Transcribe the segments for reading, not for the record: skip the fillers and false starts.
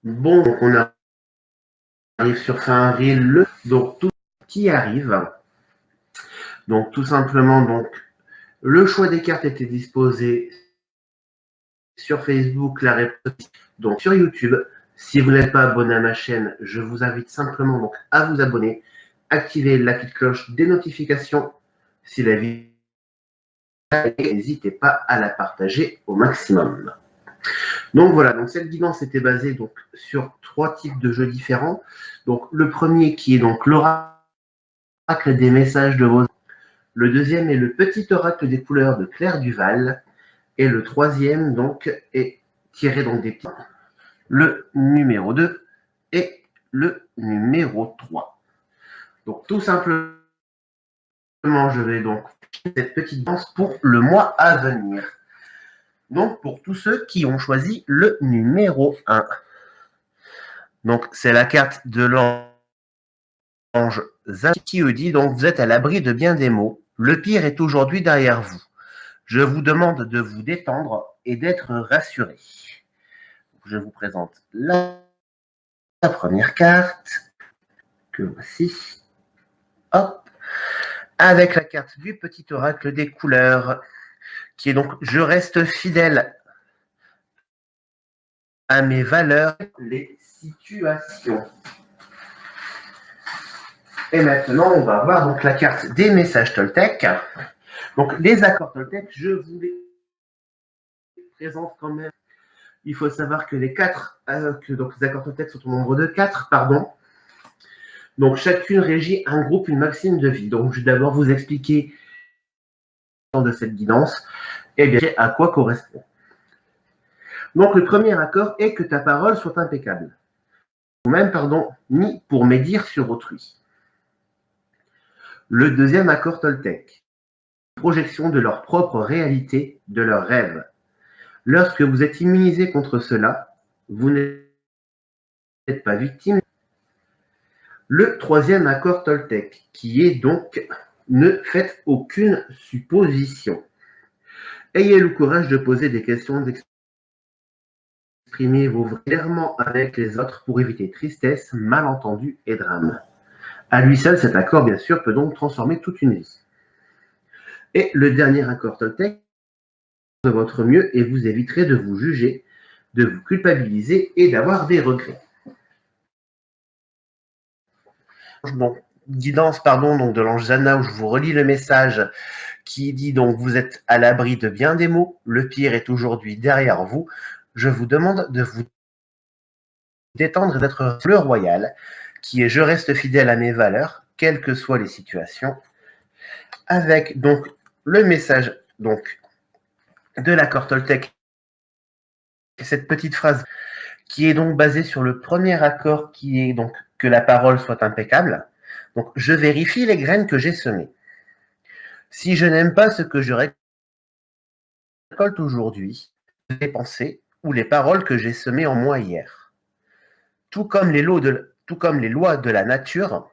Bon, on arrive sur fin avril, donc tout qui arrive. Donc tout simplement, donc le choix des cartes était disposé sur Facebook, la réponse donc sur YouTube. Si vous n'êtes pas abonné à ma chaîne, je vous invite simplement donc à vous abonner, activer la petite cloche des notifications si la vidéo et n'hésitez pas à la partager au maximum. Donc voilà, donc cette guidance était basée donc sur 3 types de jeux différents. Donc le premier qui est donc l'oracle des messages de vos. Le deuxième est le petit oracle des couleurs de Claire Duval. Et le troisième donc est tiré donc des petits. Le numéro 2 et le numéro 3. Donc tout simplement, je vais donc faire cette petite danse pour le mois à venir. Donc, pour tous ceux qui ont choisi le numéro 1. Donc, c'est la carte de l'ange Zach qui dit, donc, vous êtes à l'abri de bien des maux. Le pire est aujourd'hui derrière vous. Je vous demande de vous détendre et d'être rassuré. Je vous présente la première carte, que voici. Hop. Avec la carte du petit oracle des couleurs, qui est donc « Je reste fidèle à mes valeurs, les situations ». Et maintenant, on va voir donc la carte des messages Toltec. Donc, les accords Toltec, je vous les présente quand même. Il faut savoir que les accords Toltec sont au nombre de 4, pardon. Donc, chacune régit un groupe, une maxime de vie. Donc, je vais d'abord vous expliquer de cette guidance et bien à quoi correspond. Donc, le premier accord est que ta parole soit impeccable. Ou même, ni pour médire sur autrui. Le deuxième accord Toltec, projection de leur propre réalité, de leurs rêves. Lorsque vous êtes immunisé contre cela, vous n'êtes n'êtes pas victime. Le troisième accord Toltec, qui est donc « Ne faites aucune supposition ». Ayez le courage de poser des questions, d'exprimer-vous clairement avec les autres pour éviter tristesse, malentendus et drame. À lui seul, cet accord, bien sûr, peut donc transformer toute une vie. Et le dernier accord Toltec, de votre mieux et vous éviterez de vous juger, de vous culpabiliser et d'avoir des regrets. Donc, guidance donc de l'ange Zana, où je vous relis le message qui dit donc vous êtes à l'abri de bien des maux, le pire est aujourd'hui derrière vous. Je vous demande de vous détendre et d'être le royal, qui est je reste fidèle à mes valeurs, quelles que soient les situations. Avec donc le message donc de l'accord Toltec, cette petite phrase qui est donc basée sur le premier accord qui est donc que la parole soit impeccable. Donc je vérifie les graines que j'ai semées. Si je n'aime pas ce que je récolte aujourd'hui, les pensées ou les paroles que j'ai semées en moi hier. Tout comme les lois de la nature,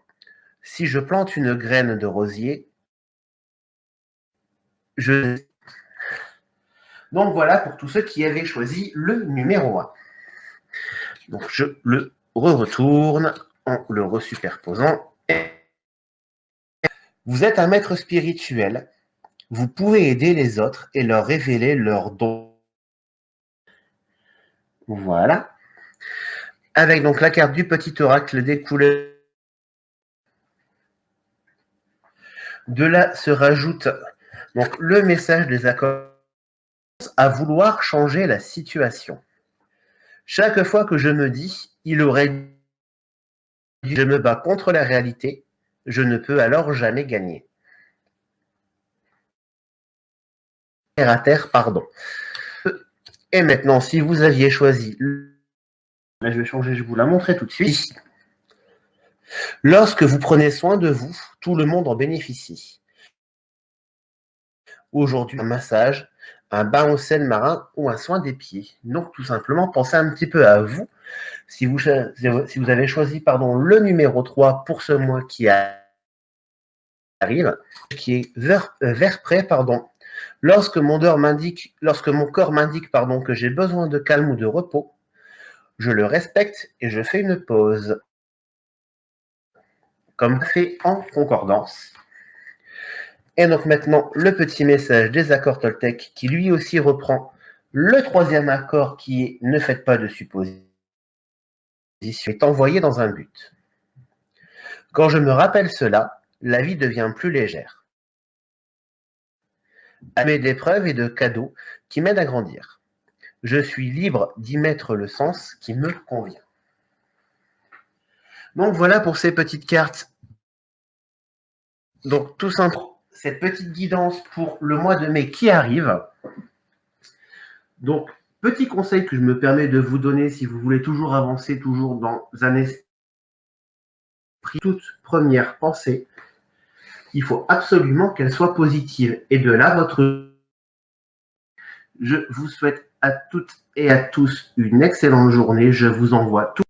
si je plante une graine de rosier, Donc voilà pour tous ceux qui avaient choisi le numéro 1. Donc je le retourne en le resuperposant. Vous êtes un maître spirituel. Vous pouvez aider les autres et leur révéler leurs dons. Voilà. Avec donc la carte du petit oracle des couleurs. De là se rajoute donc le message des accords à vouloir changer la situation. Chaque fois que je me dis, il aurait dû, je me bats contre la réalité, je ne peux alors jamais gagner. Terre à terre, pardon. Et maintenant, si vous aviez choisi, je vais changer, je vous la montrerai tout de suite. Lorsque vous prenez soin de vous, tout le monde en bénéficie. Aujourd'hui, un massage, un bain au sel marin ou un soin des pieds. Donc, tout simplement, pensez un petit peu à vous. Si vous avez choisi le numéro 3 pour ce mois qui arrive, qui est vert prêt, lorsque mon corps m'indique que j'ai besoin de calme ou de repos, je le respecte et je fais une pause. Comme fait en concordance. Et donc maintenant, le petit message des accords Toltec qui lui aussi reprend le troisième accord qui est « Ne faites pas de suppositions » est envoyé dans un but. Quand je me rappelle cela, la vie devient plus légère. Amé d'épreuves et de cadeaux qui m'aident à grandir. Je suis libre d'y mettre le sens qui me convient. Donc voilà pour ces petites cartes. Donc tout simplement, cette petite guidance pour le mois de mai qui arrive. Donc, petit conseil que je me permets de vous donner si vous voulez toujours avancer, toujours dans un esprit, toute première pensée, il faut absolument qu'elle soit positive. Et de là, je vous souhaite à toutes et à tous une excellente journée. Je vous envoie tout.